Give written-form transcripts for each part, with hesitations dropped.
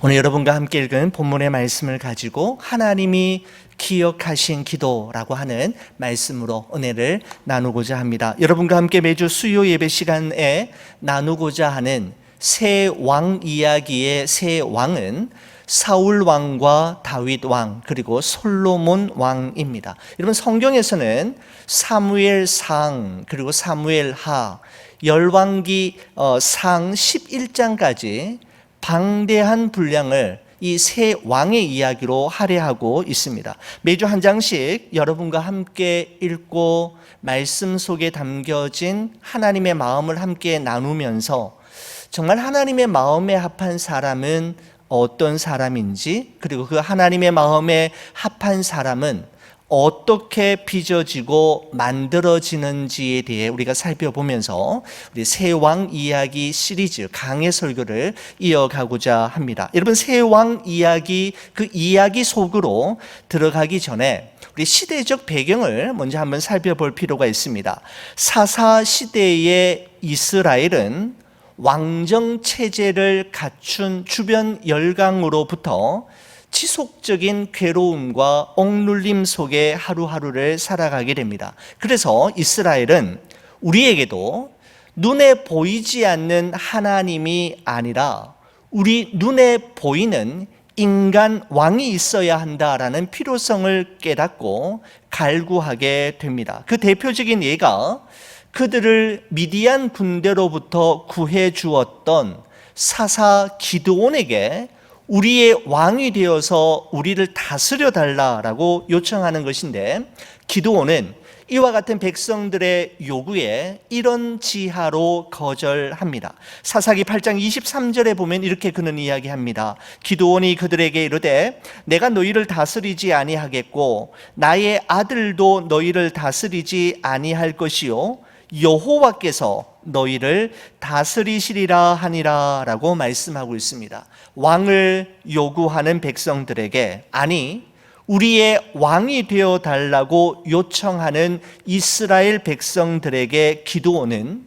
오늘 여러분과 함께 읽은 본문의 말씀을 가지고 하나님이 기억하신 기도라고 하는 말씀으로 은혜를 나누고자 합니다. 여러분과 함께 매주 수요 예배 시간에 나누고자 하는 새 왕 이야기의 새 왕은 사울 왕과 다윗 왕 그리고 솔로몬 왕입니다. 여러분, 성경에서는 사무엘상 그리고 사무엘하, 열왕기 상 11장까지 방대한 분량을 이 세 왕의 이야기로 할애하고 있습니다. 매주 한 장씩 여러분과 함께 읽고 말씀 속에 담겨진 하나님의 마음을 함께 나누면서 정말 하나님의 마음에 합한 사람은 어떤 사람인지, 그리고 그 하나님의 마음에 합한 사람은 어떻게 빚어지고 만들어지는지에 대해 우리가 살펴보면서 우리 새 왕 이야기 시리즈 강해 설교를 이어가고자 합니다. 여러분, 새 왕 이야기, 그 이야기 속으로 들어가기 전에 우리 시대적 배경을 먼저 한번 살펴볼 필요가 있습니다. 사사 시대의 이스라엘은 왕정 체제를 갖춘 주변 열강으로부터 지속적인 괴로움과 억눌림 속에 하루하루를 살아가게 됩니다. 그래서 이스라엘은 우리에게도 눈에 보이지 않는 하나님이 아니라 우리 눈에 보이는 인간 왕이 있어야 한다라는 필요성을 깨닫고 갈구하게 됩니다. 그 대표적인 예가 그들을 미디안 군대로부터 구해 주었던 사사 기드온에게 우리의 왕이 되어서 우리를 다스려 달라라고 요청하는 것인데, 기드온은 이와 같은 백성들의 요구에 이런 지하로 거절합니다. 사사기 8장 23절에 보면 이렇게 그는 이야기합니다. 기드온이 그들에게 이르되 내가 너희를 다스리지 아니하겠고 나의 아들도 너희를 다스리지 아니할 것이요 여호와께서 너희를 다스리시리라 하니라 라고 말씀하고 있습니다. 왕을 요구하는 백성들에게, 아니 우리의 왕이 되어 달라고 요청하는 이스라엘 백성들에게 기드온은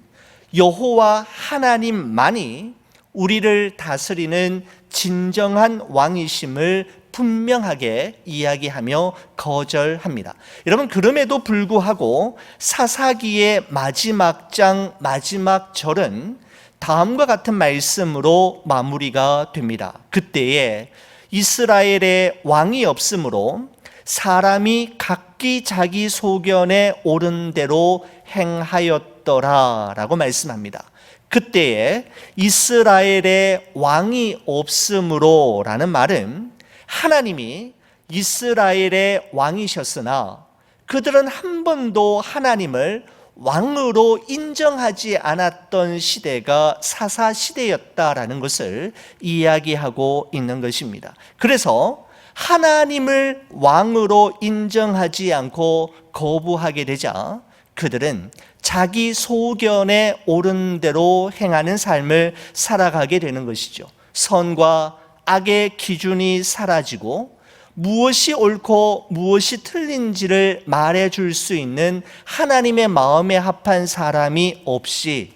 여호와 하나님만이 우리를 다스리는 진정한 왕이심을 분명하게 이야기하며 거절합니다. 여러분, 그럼에도 불구하고 사사기의 마지막 장 마지막 절은 다음과 같은 말씀으로 마무리가 됩니다. 그때에 이스라엘의 왕이 없으므로 사람이 각기 자기 소견에 옳은 대로 행하였더라 라고 말씀합니다. 그때에 이스라엘의 왕이 없으므로 라는 말은 하나님이 이스라엘의 왕이셨으나 그들은 한 번도 하나님을 왕으로 인정하지 않았던 시대가 사사 시대였다라는 것을 이야기하고 있는 것입니다. 그래서 하나님을 왕으로 인정하지 않고 거부하게 되자 그들은 자기 소견에 옳은 대로 행하는 삶을 살아가게 되는 것이죠. 선과 악의 기준이 사라지고 무엇이 옳고 무엇이 틀린지를 말해줄 수 있는 하나님의 마음에 합한 사람이 없이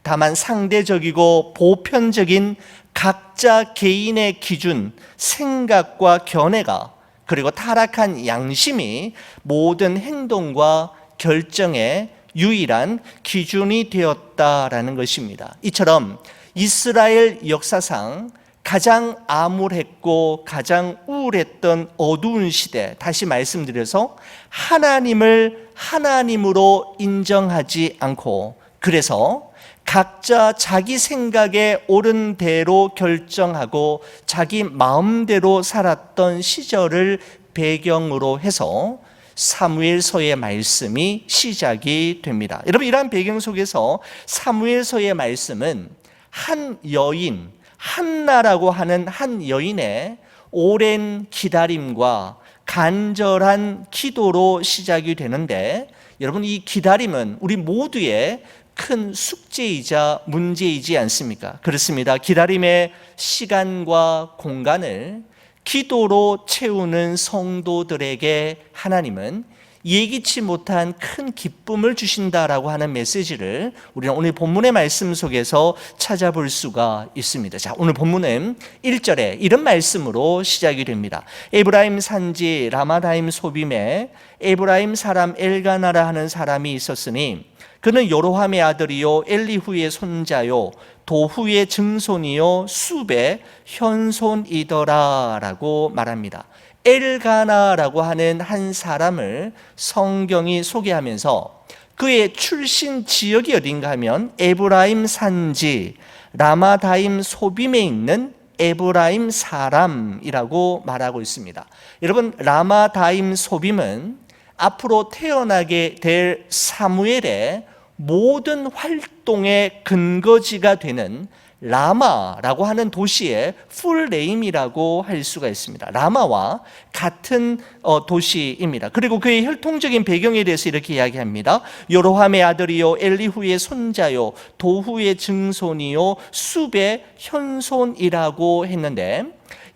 다만 상대적이고 보편적인 각자 개인의 기준, 생각과 견해가, 그리고 타락한 양심이 모든 행동과 결정의 유일한 기준이 되었다라는 것입니다. 이처럼 이스라엘 역사상 가장 암울했고 가장 우울했던 어두운 시대, 다시 말씀드려서 하나님을 하나님으로 인정하지 않고, 그래서 각자 자기 생각에 옳은 대로 결정하고 자기 마음대로 살았던 시절을 배경으로 해서 사무엘서의 말씀이 시작이 됩니다. 여러분, 이러한 배경 속에서 사무엘서의 말씀은 한 여인, 한나라고 하는 한 여인의 오랜 기다림과 간절한 기도로 시작이 되는데, 여러분, 이 기다림은 우리 모두의 큰 숙제이자 문제이지 않습니까? 그렇습니다. 기다림의 시간과 공간을 기도로 채우는 성도들에게 하나님은 예기치 못한 큰 기쁨을 주신다라고 하는 메시지를 우리는 오늘 본문의 말씀 속에서 찾아볼 수가 있습니다. 자, 오늘 본문은 1절에 이런 말씀으로 시작이 됩니다. 에브라임 산지 라마다임 소빔에 에브라임 사람 엘가나라 하는 사람이 있었으니 그는 요로함의 아들이요 엘리후의 손자요 도후의 증손이요 숲의 현손이더라 라고 말합니다. 엘가나라고 하는 한 사람을 성경이 소개하면서 그의 출신 지역이 어딘가 하면 에브라임 산지 라마다임 소빔에 있는 에브라임 사람이라고 말하고 있습니다. 여러분, 라마다임 소빔은 앞으로 태어나게 될 사무엘의 모든 활동의 근거지가 되는 라마라고 하는 도시의 풀네임이라고 할 수가 있습니다. 라마와 같은 도시입니다. 그리고 그의 혈통적인 배경에 대해서 이렇게 이야기합니다. 요로함의 아들이요 엘리후의 손자요 도후의 증손이요 숲의 현손이라고 했는데,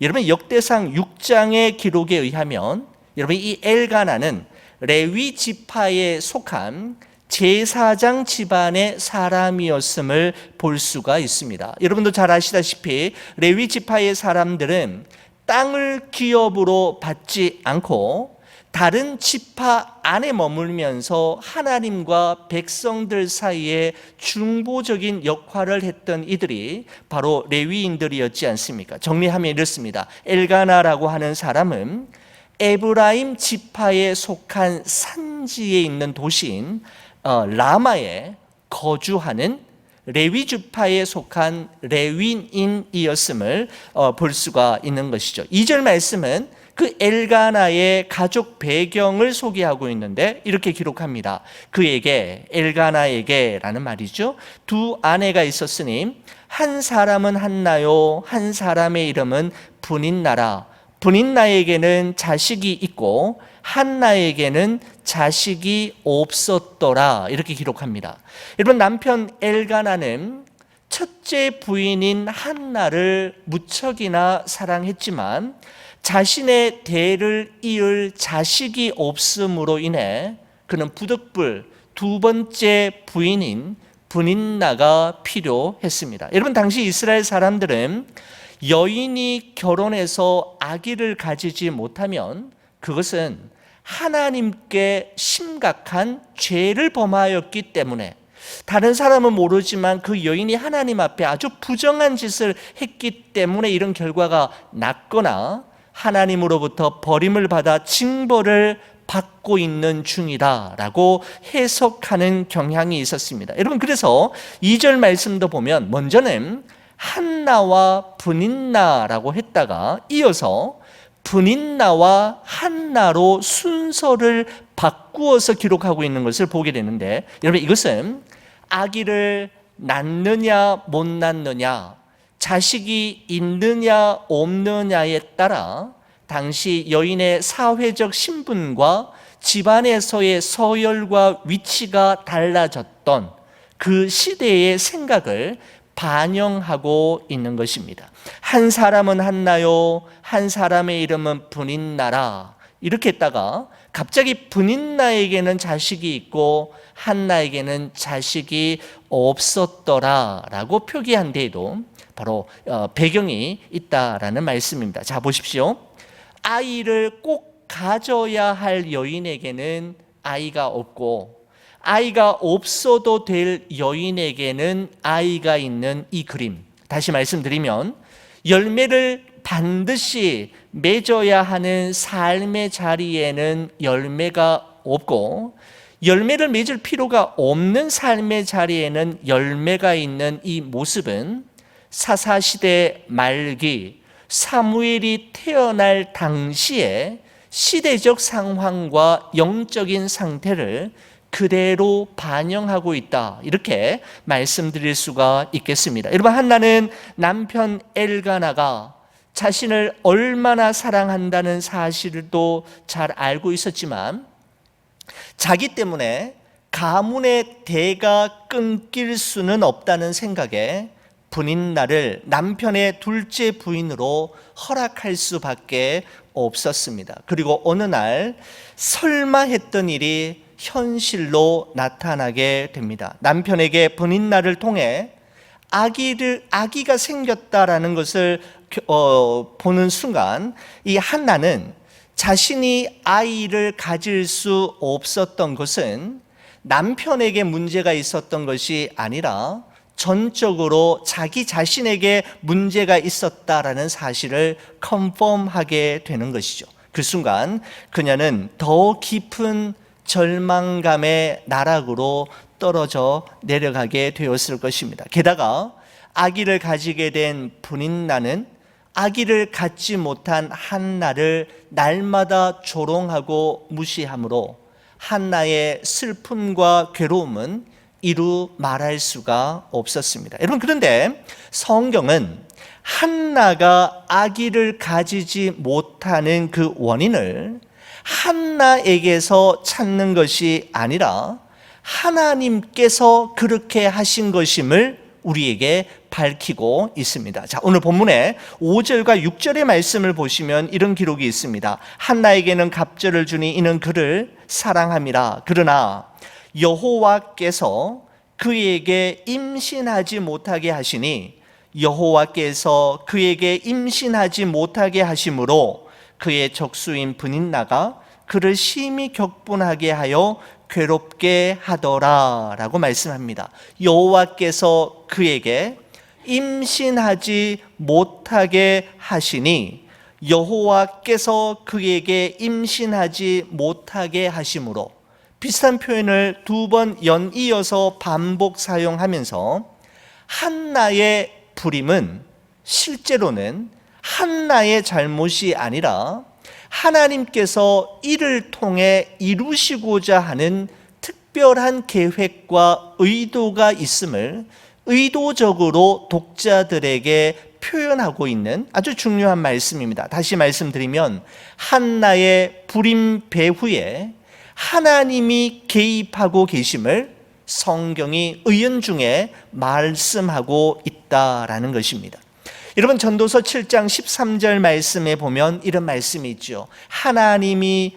여러분 역대상 6장의 기록에 의하면 여러분 이 엘가나는 레위 지파에 속한 제사장 집안의 사람이었음을 볼 수가 있습니다. 여러분도 잘 아시다시피 레위 지파의 사람들은 땅을 기업으로 받지 않고 다른 지파 안에 머물면서 하나님과 백성들 사이에 중보적인 역할을 했던 이들이 바로 레위인들이었지 않습니까? 정리하면 이렇습니다. 엘가나라고 하는 사람은 에브라임 지파에 속한 산지에 있는 도시인 라마에 거주하는 레위 지파에 속한 레위인이었음을 볼 수가 있는 것이죠. 2절 말씀은 그 엘가나의 가족 배경을 소개하고 있는데 이렇게 기록합니다. 그에게, 엘가나에게 라는 말이죠. 두 아내가 있었으니 한 사람은 한나요 한 사람의 이름은 분인나라. 분인나에게는 자식이 있고 한나에게는 자식이 없었더라 이렇게 기록합니다. 여러분, 남편 엘가나는 첫째 부인인 한나를 무척이나 사랑했지만 자신의 대를 이을 자식이 없음으로 인해 그는 부득불 두 번째 부인인 분인나가 필요했습니다. 여러분, 당시 이스라엘 사람들은 여인이 결혼해서 아기를 가지지 못하면 그것은 하나님께 심각한 죄를 범하였기 때문에, 다른 사람은 모르지만 그 여인이 하나님 앞에 아주 부정한 짓을 했기 때문에 이런 결과가 났거나 하나님으로부터 버림을 받아 징벌을 받고 있는 중이다라고 해석하는 경향이 있었습니다. 여러분, 그래서 2절 말씀도 보면 먼저는 한나와 분인나라고 했다가 이어서 분인나와 한나로 순서를 바꾸어서 기록하고 있는 것을 보게 되는데, 여러분 이것은 아기를 낳느냐 못 낳느냐, 자식이 있느냐 없느냐에 따라 당시 여인의 사회적 신분과 집안에서의 서열과 위치가 달라졌던 그 시대의 생각을 반영하고 있는 것입니다. 한 사람은 한나요 한 사람의 이름은 분인나라 이렇게 했다가 갑자기 분인나에게는 자식이 있고 한나에게는 자식이 없었더라라고 표기한 데에도 바로 배경이 있다라는 말씀입니다. 자, 보십시오. 아이를 꼭 가져야 할 여인에게는 아이가 없고 아이가 없어도 될 여인에게는 아이가 있는 이 그림, 다시 말씀드리면 열매를 반드시 맺어야 하는 삶의 자리에는 열매가 없고 열매를 맺을 필요가 없는 삶의 자리에는 열매가 있는 이 모습은 사사시대 말기 사무엘이 태어날 당시에 시대적 상황과 영적인 상태를 그대로 반영하고 있다, 이렇게 말씀드릴 수가 있겠습니다. 여러분, 한나는 남편 엘가나가 자신을 얼마나 사랑한다는 사실도 잘 알고 있었지만 자기 때문에 가문의 대가 끊길 수는 없다는 생각에 분인나를 남편의 둘째 부인으로 허락할 수밖에 없었습니다. 그리고 어느 날 설마 했던 일이 현실로 나타나게 됩니다. 남편에게 분인나를 통해 아기가 생겼다라는 것을 보는 순간 이 한나는 자신이 아이를 가질 수 없었던 것은 남편에게 문제가 있었던 것이 아니라 전적으로 자기 자신에게 문제가 있었다라는 사실을 컨펌하게 되는 것이죠. 그 순간 그녀는 더 깊은 절망감의 나락으로 떨어져 내려가게 되었을 것입니다. 게다가 아기를 가지게 된 분인나는 아기를 갖지 못한 한나를 날마다 조롱하고 무시하므로 한나의 슬픔과 괴로움은 이루 말할 수가 없었습니다. 여러분, 그런데 성경은 한나가 아기를 가지지 못하는 그 원인을 한나에게서 찾는 것이 아니라 하나님께서 그렇게 하신 것임을 우리에게 밝히고 있습니다. 자, 오늘 본문의 5절과 6절의 말씀을 보시면 이런 기록이 있습니다. 한나에게는 갑절을 주니 이는 그를 사랑함이라. 그러나 여호와께서 그에게 임신하지 못하게 하시니 여호와께서 그에게 임신하지 못하게 하심으로 그의 적수인 분인나가 그를 심히 격분하게 하여 괴롭게 하더라 라고 말씀합니다. 여호와께서 그에게 임신하지 못하게 하시니 여호와께서 그에게 임신하지 못하게 하심으로, 비슷한 표현을 두 번 연이어서 반복 사용하면서 한나의 불임은 실제로는 한나의 잘못이 아니라 하나님께서 이를 통해 이루시고자 하는 특별한 계획과 의도가 있음을 의도적으로 독자들에게 표현하고 있는 아주 중요한 말씀입니다. 다시 말씀드리면 한나의 불임 배후에 하나님이 개입하고 계심을 성경이 은연중에 말씀하고 있다라는 것입니다. 여러분, 전도서 7장 13절 말씀에 보면 이런 말씀이 있죠.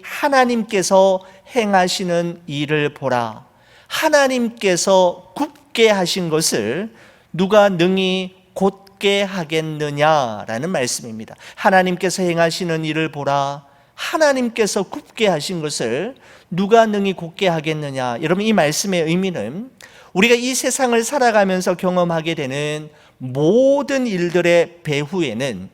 하나님께서 행하시는 일을 보라. 하나님께서 굽게 하신 것을 누가 능히 곧게 하겠느냐라는 말씀입니다. 하나님께서 행하시는 일을 보라. 하나님께서 굽게 하신 것을 누가 능히 곧게 하겠느냐. 여러분, 이 말씀의 의미는 우리가 이 세상을 살아가면서 경험하게 되는 모든 일들의 배후에는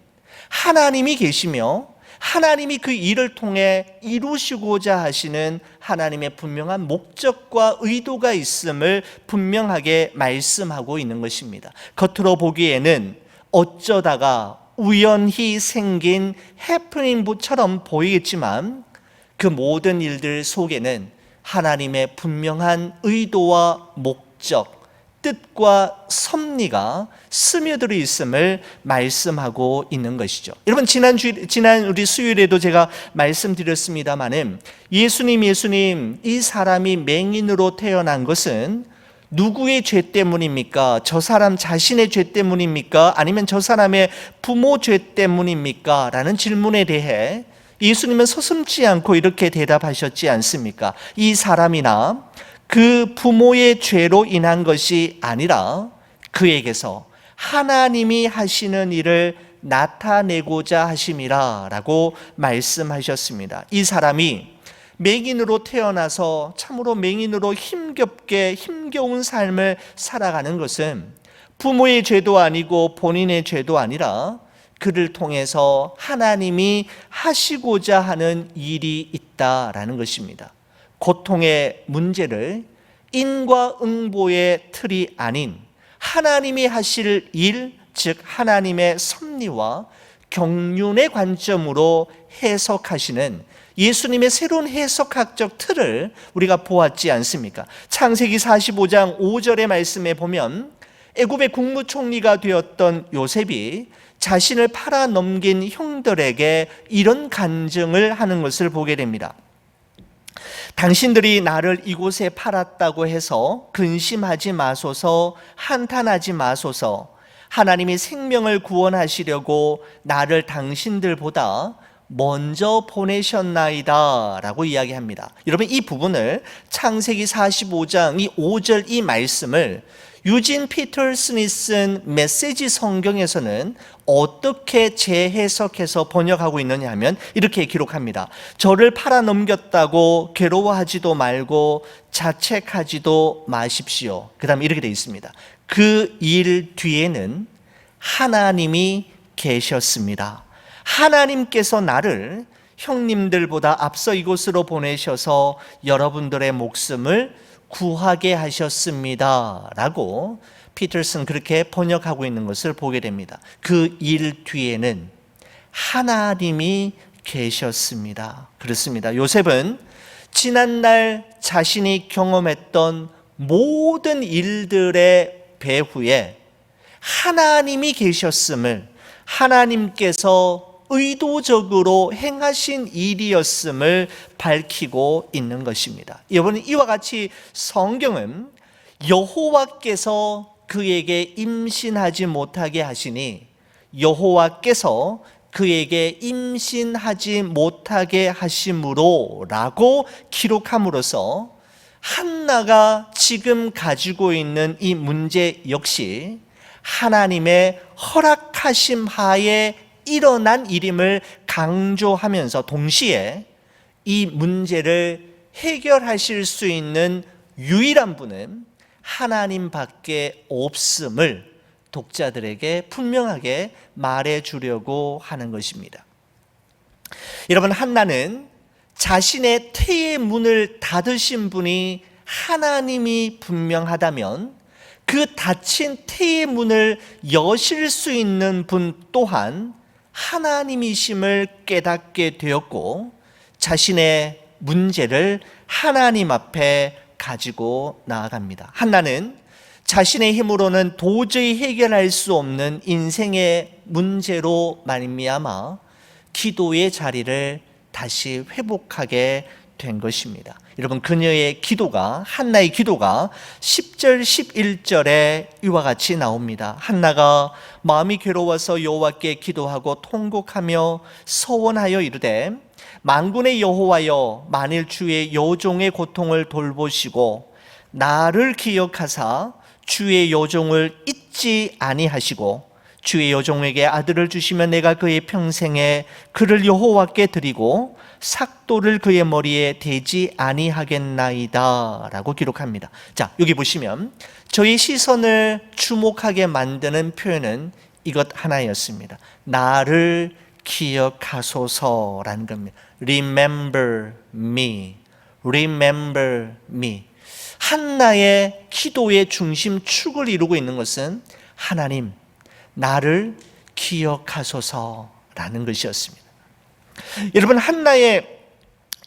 하나님이 계시며 하나님이 그 일을 통해 이루시고자 하시는 하나님의 분명한 목적과 의도가 있음을 분명하게 말씀하고 있는 것입니다. 겉으로 보기에는 어쩌다가 우연히 생긴 해프닝처럼 보이겠지만 그 모든 일들 속에는 하나님의 분명한 의도와 목적, 뜻과 섭리가 스며들어 있음을 말씀하고 있는 것이죠. 여러분, 지난 우리 수요일에도 제가 말씀드렸습니다마는 예수님 이 사람이 맹인으로 태어난 것은 누구의 죄 때문입니까? 저 사람 자신의 죄 때문입니까? 아니면 저 사람의 부모 죄 때문입니까? 라는 질문에 대해 예수님은 서슴지 않고 이렇게 대답하셨지 않습니까? 이 사람이나 그 부모의 죄로 인한 것이 아니라 그에게서 하나님이 하시는 일을 나타내고자 하심이라 라고 말씀하셨습니다. 이 사람이 맹인으로 태어나서 참으로 맹인으로 힘겨운 삶을 살아가는 것은 부모의 죄도 아니고 본인의 죄도 아니라 그를 통해서 하나님이 하시고자 하는 일이 있다라는 것입니다. 고통의 문제를 인과응보의 틀이 아닌 하나님이 하실 일, 즉 하나님의 섭리와 경륜의 관점으로 해석하시는 예수님의 새로운 해석학적 틀을 우리가 보았지 않습니까? 창세기 45장 5절의 말씀에 보면 애굽의 국무총리가 되었던 요셉이 자신을 팔아넘긴 형들에게 이런 간증을 하는 것을 보게 됩니다. 당신들이 나를 이곳에 팔았다고 해서 근심하지 마소서, 한탄하지 마소서. 하나님이 생명을 구원하시려고 나를 당신들보다 먼저 보내셨나이다 라고 이야기합니다. 여러분, 이 부분을 창세기 45장 이 5절 이 말씀을 유진 피터슨이 쓴 메시지 성경에서는 어떻게 재해석해서 번역하고 있느냐 하면 이렇게 기록합니다. 저를 팔아넘겼다고 괴로워하지도 말고 자책하지도 마십시오. 그 다음에 이렇게 되어 있습니다. 그 일 뒤에는 하나님이 계셨습니다. 하나님께서 나를 형님들보다 앞서 이곳으로 보내셔서 여러분들의 목숨을 구하게 하셨습니다 라고 피터슨 그렇게 번역하고 있는 것을 보게 됩니다. 그 일 뒤에는 하나님이 계셨습니다. 그렇습니다. 요셉은 지난날 자신이 경험했던 모든 일들의 배후에 하나님이 계셨음을, 하나님께서 의도적으로 행하신 일이었음을 밝히고 있는 것입니다. 여러분, 이와 같이 성경은 여호와께서 그에게 임신하지 못하게 하시니 여호와께서 그에게 임신하지 못하게 하심으로 라고 기록함으로써 한나가 지금 가지고 있는 이 문제 역시 하나님의 허락하심 하에 일어난 일임을 강조하면서 동시에 이 문제를 해결하실 수 있는 유일한 분은 하나님밖에 없음을 독자들에게 분명하게 말해주려고 하는 것입니다. 여러분, 한나는 자신의 태의 문을 닫으신 분이 하나님이 분명하다면 그 닫힌 태의 문을 여실 수 있는 분 또한 하나님이심을 깨닫게 되었고 자신의 문제를 하나님 앞에 가지고 나아갑니다. 한나는 자신의 힘으로는 도저히 해결할 수 없는 인생의 문제로 말미암아 기도의 자리를 다시 회복하게 된 것입니다. 여러분, 그녀의 기도가, 한나의 기도가 10절 11절에 이와 같이 나옵니다. 한나가 마음이 괴로워서 여호와께 기도하고 통곡하며 서원하여 이르되 만군의 여호와여, 만일 주의 여종의 고통을 돌보시고 나를 기억하사 주의 여종을 잊지 아니하시고 주의 여종에게 아들을 주시면 내가 그의 평생에 그를 여호와께 드리고 삭도를 그의 머리에 대지 아니하겠나이다 라고 기록합니다. 자, 여기 보시면 저희 시선을 주목하게 만드는 표현은 이것 하나였습니다. 나를 기억하소서라는 겁니다. Remember me, remember me. 한나의 기도의 중심축을 이루고 있는 것은 하나님, 나를 기억하소서라는 것이었습니다. 여러분, 한나의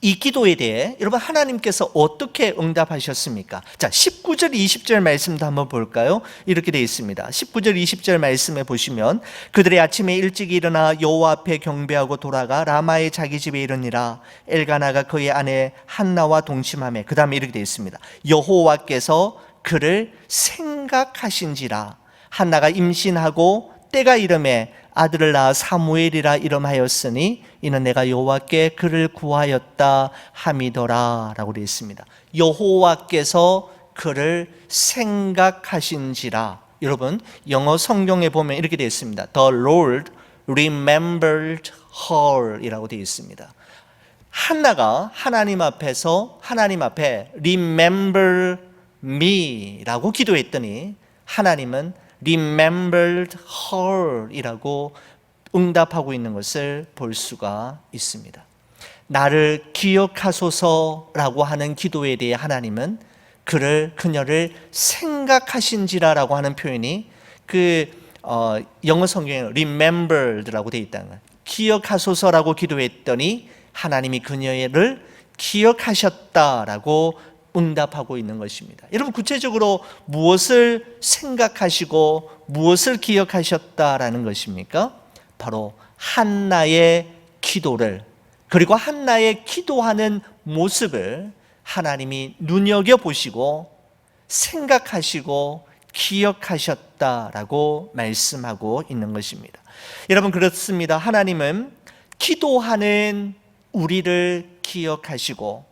이 기도에 대해 여러분 하나님께서 어떻게 응답하셨습니까? 자, 19절 20절 말씀도 한번 볼까요? 이렇게 되어 있습니다. 19절 20절 말씀에 보시면 그들의 아침에 일찍 일어나 여호와 앞에 경배하고 돌아가 라마의 자기 집에 이르니라. 엘가나가 그의 아내 한나와 동침하매, 그 다음에 이렇게 되어 있습니다. 여호와께서 그를 생각하신지라. 한나가 임신하고 때가 이름에 아들을 낳아 사무엘이라 이름하였으니 이는 내가 여호와께 그를 구하였다 함이더라 라고 되어 있습니다. 여호와께서 그를 생각하신지라. 여러분, 영어 성경에 보면 이렇게 되어 있습니다. The Lord remembered her 이라고 되어 있습니다. 한나가 하나님 앞에서 하나님 앞에 remember me 라고 기도했더니 하나님은 remembered her 이라고 응답하고 있는 것을 볼 수가 있습니다. 나를 기억하소서라고 하는 기도에 대해 하나님은 그녀를 생각하신지라라고 하는 표현이 영어 성경에 remembered라고 되어 있다는 거예요. 기억하소서라고 기도했더니 하나님이 그녀를 기억하셨다라고 응답하고 있는 것입니다. 여러분, 구체적으로 무엇을 생각하시고 무엇을 기억하셨다라는 것입니까? 바로 한나의 기도를, 그리고 한나의 기도하는 모습을 하나님이 눈여겨보시고 생각하시고 기억하셨다 하셨다라고 말씀하고 있는 것입니다. 여러분, 그렇습니다. 하나님은 기도하는 우리를 기억하시고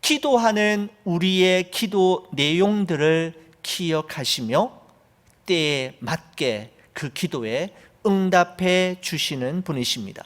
기도하는 우리의 기도 내용들을 기억하시며 때에 맞게 그 기도에 응답해 주시는 분이십니다.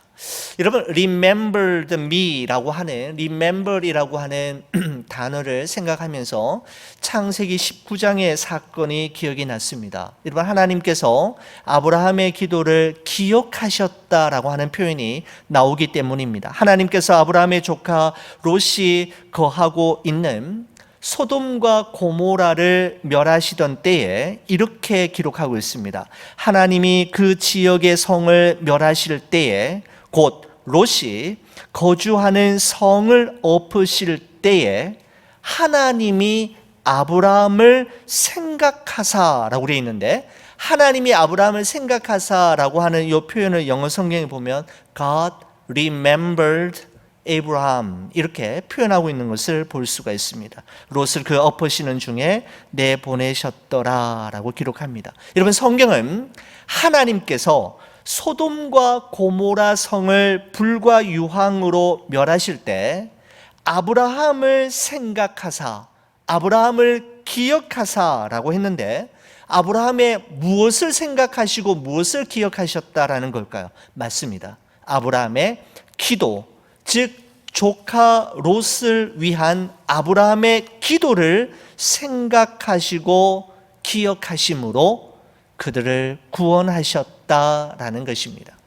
여러분, remembered me라고 하는, remember이라고 하는 단어를 생각하면서 창세기 19장의 사건이 기억이 났습니다. 여러분, 하나님께서 아브라함의 기도를 기억하셨다라고 하는 표현이 나오기 때문입니다. 하나님께서 아브라함의 조카 롯이 거하고 있는 소돔과 고모라를 멸하시던 때에 이렇게 기록하고 있습니다. 하나님이 그 지역의 성을 멸하실 때에 곧 롯이 거주하는 성을 엎으실 때에 하나님이 아브라함을 생각하사라고 되어 있는데, 하나님이 아브라함을 생각하사라고 하는 이 표현을 영어 성경에 보면 God remembered Abraham 이렇게 표현하고 있는 것을 볼 수가 있습니다. 롯을 그 엎으시는 중에 내보내셨더라라고 기록합니다. 여러분, 성경은 하나님께서 소돔과 고모라 성을 불과 유황으로 멸하실 때 아브라함을 생각하사, 아브라함을 기억하사라고 했는데, 아브라함의 무엇을 생각하시고 무엇을 기억하셨다라는 걸까요? 맞습니다. 아브라함의 기도, 즉 조카 롯을 위한 아브라함의 기도를 생각하시고 기억하심으로 그들을 구원하셨다라는 것입니다.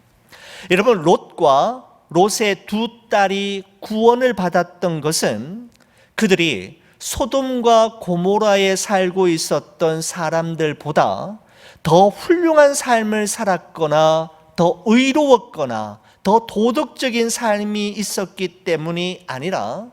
여러분, 롯과 롯의 두 딸이 구원을 받았던 것은 그들이 소돔과 고모라에 살고 있었던 사람들보다 더 훌륭한 삶을 살았거나 더 의로웠거나 더 도덕적인 삶이 있었기 때문이 아니라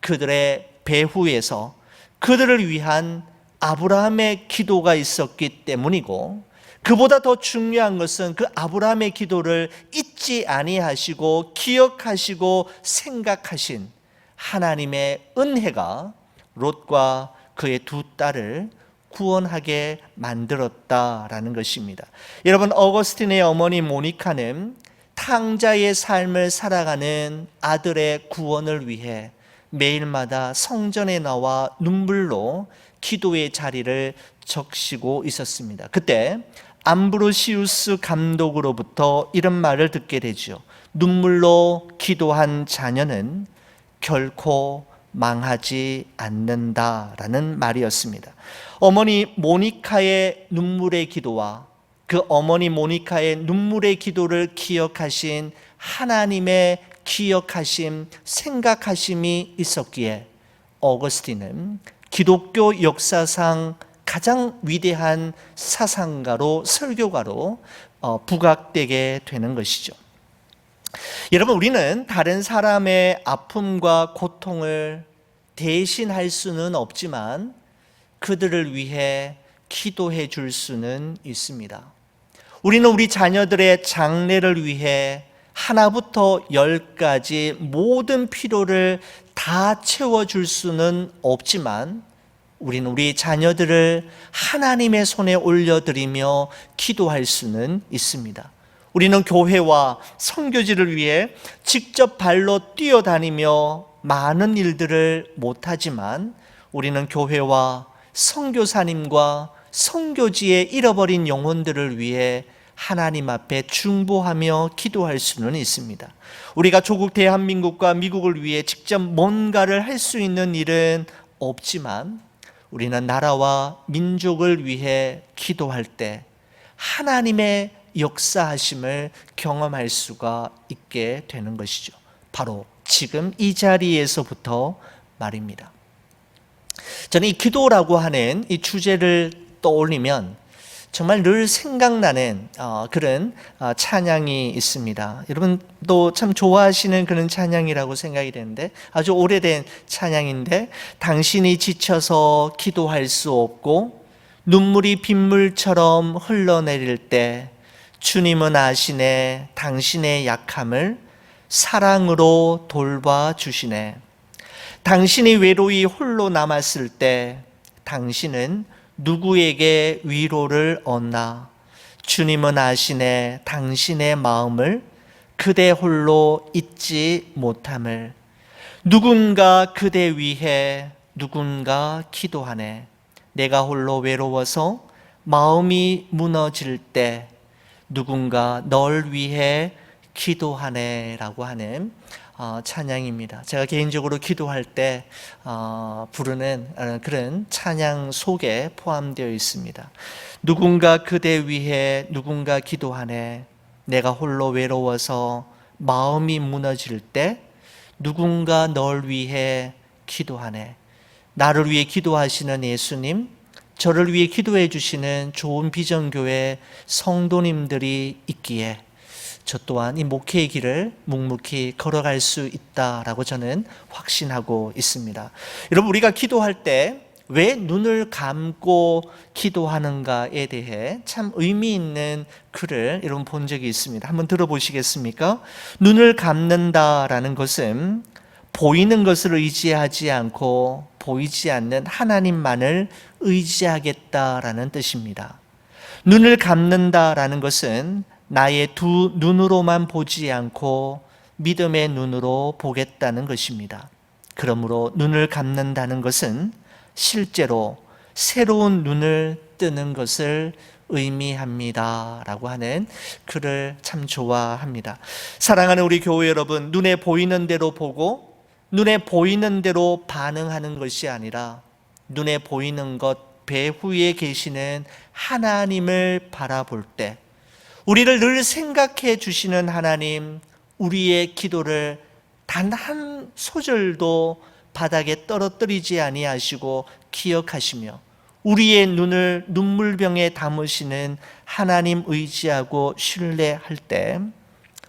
그들의 배후에서 그들을 위한 아브라함의 기도가 있었기 때문이고, 그보다 더 중요한 것은 그 아브라함의 기도를 잊지 아니하시고 기억하시고 생각하신 하나님의 은혜가 롯과 그의 두 딸을 구원하게 만들었다라는 것입니다. 여러분, 어거스틴의 어머니 모니카는 탕자의 삶을 살아가는 아들의 구원을 위해 매일마다 성전에 나와 눈물로 기도의 자리를 적시고 있었습니다. 그때 암브로시우스 감독으로부터 이런 말을 듣게 되죠. 눈물로 기도한 자녀는 결코 망하지 않는다라는 말이었습니다. 어머니 모니카의 눈물의 기도와 그 어머니 모니카의 눈물의 기도를 기억하신 하나님의 기억하심, 생각하심이 있었기에 어거스틴은 기독교 역사상 가장 위대한 사상가로, 설교가로 부각되게 되는 것이죠. 여러분, 우리는 다른 사람의 아픔과 고통을 대신할 수는 없지만 그들을 위해 기도해 줄 수는 있습니다. 우리는 우리 자녀들의 장래를 위해 하나부터 10까지 모든 필요를 다 채워줄 수는 없지만 우리는 우리 자녀들을 하나님의 손에 올려드리며 기도할 수는 있습니다. 우리는 교회와 선교지를 위해 직접 발로 뛰어다니며 많은 일들을 못하지만 우리는 교회와 선교사님과 선교지의 잃어버린 영혼들을 위해 하나님 앞에 중보하며 기도할 수는 있습니다. 우리가 조국 대한민국과 미국을 위해 직접 뭔가를 할 수 있는 일은 없지만 우리는 나라와 민족을 위해 기도할 때 하나님의 역사하심을 경험할 수가 있게 되는 것이죠. 바로 지금 이 자리에서부터 말입니다. 저는 이 기도라고 하는 이 주제를 떠올리면 정말 늘 생각나는 그런 찬양이 있습니다. 여러분도 참 좋아하시는 그런 찬양이라고 생각이 되는데, 아주 오래된 찬양인데, 당신이 지쳐서 기도할 수 없고 눈물이 빗물처럼 흘러내릴 때 주님은 아시네 당신의 약함을 사랑으로 돌봐주시네. 당신이 외로이 홀로 남았을 때 당신은 누구에게 위로를 얻나? 주님은 아시네 당신의 마음을 그대 홀로 잊지 못함을. 누군가 그대 위해 누군가 기도하네. 내가 홀로 외로워서 마음이 무너질 때 누군가 널 위해 기도하네 라고 하는 찬양입니다. 제가 개인적으로 기도할 때 부르는 그런 찬양 속에 포함되어 있습니다. 누군가 그대 위해 누군가 기도하네. 내가 홀로 외로워서 마음이 무너질 때 누군가 널 위해 기도하네. 나를 위해 기도하시는 예수님, 저를 위해 기도해 주시는 좋은 비전교회 성도님들이 있기에 저 또한 이 목회의 길을 묵묵히 걸어갈 수 있다라고 저는 확신하고 있습니다. 여러분, 우리가 기도할 때 왜 눈을 감고 기도하는가에 대해 참 의미 있는 글을 여러분 본 적이 있습니다. 한번 들어보시겠습니까? 눈을 감는다라는 것은 보이는 것을 의지하지 않고 보이지 않는 하나님만을 의지하겠다라는 뜻입니다. 눈을 감는다라는 것은 나의 두 눈으로만 보지 않고 믿음의 눈으로 보겠다는 것입니다. 그러므로 눈을 감는다는 것은 실제로 새로운 눈을 뜨는 것을 의미합니다 라고 하는 글을 참 좋아합니다. 사랑하는 우리 교회 여러분, 눈에 보이는 대로 보고 눈에 보이는 대로 반응하는 것이 아니라 눈에 보이는 것 배후에 계시는 하나님을 바라볼 때 우리를 늘 생각해 주시는 하나님, 우리의 기도를 단 한 소절도 바닥에 떨어뜨리지 아니하시고 기억하시며 우리의 눈을 눈물병에 담으시는 하나님 의지하고 신뢰할 때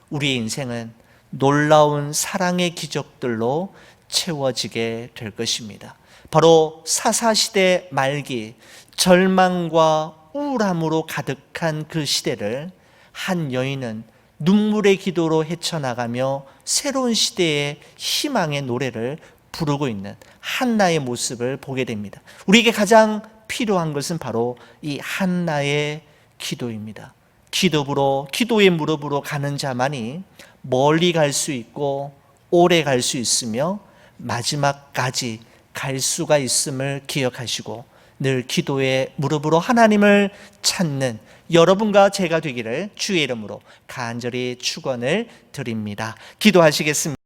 우리의 인생은 놀라운 사랑의 기적들로 채워지게 될 것입니다. 바로 사사시대 말기 절망과 우울함으로 가득한 그 시대를 한 여인은 눈물의 기도로 헤쳐나가며 새로운 시대의 희망의 노래를 부르고 있는 한나의 모습을 보게 됩니다. 우리에게 가장 필요한 것은 바로 이 한나의 기도입니다. 기도의 무릎으로 가는 자만이 멀리 갈 수 있고 오래 갈 수 있으며 마지막까지 갈 수가 있음을 기억하시고 늘 기도의 무릎으로 하나님을 찾는 여러분과 제가 되기를 주의 이름으로 간절히 축원을 드립니다. 기도하시겠습니다.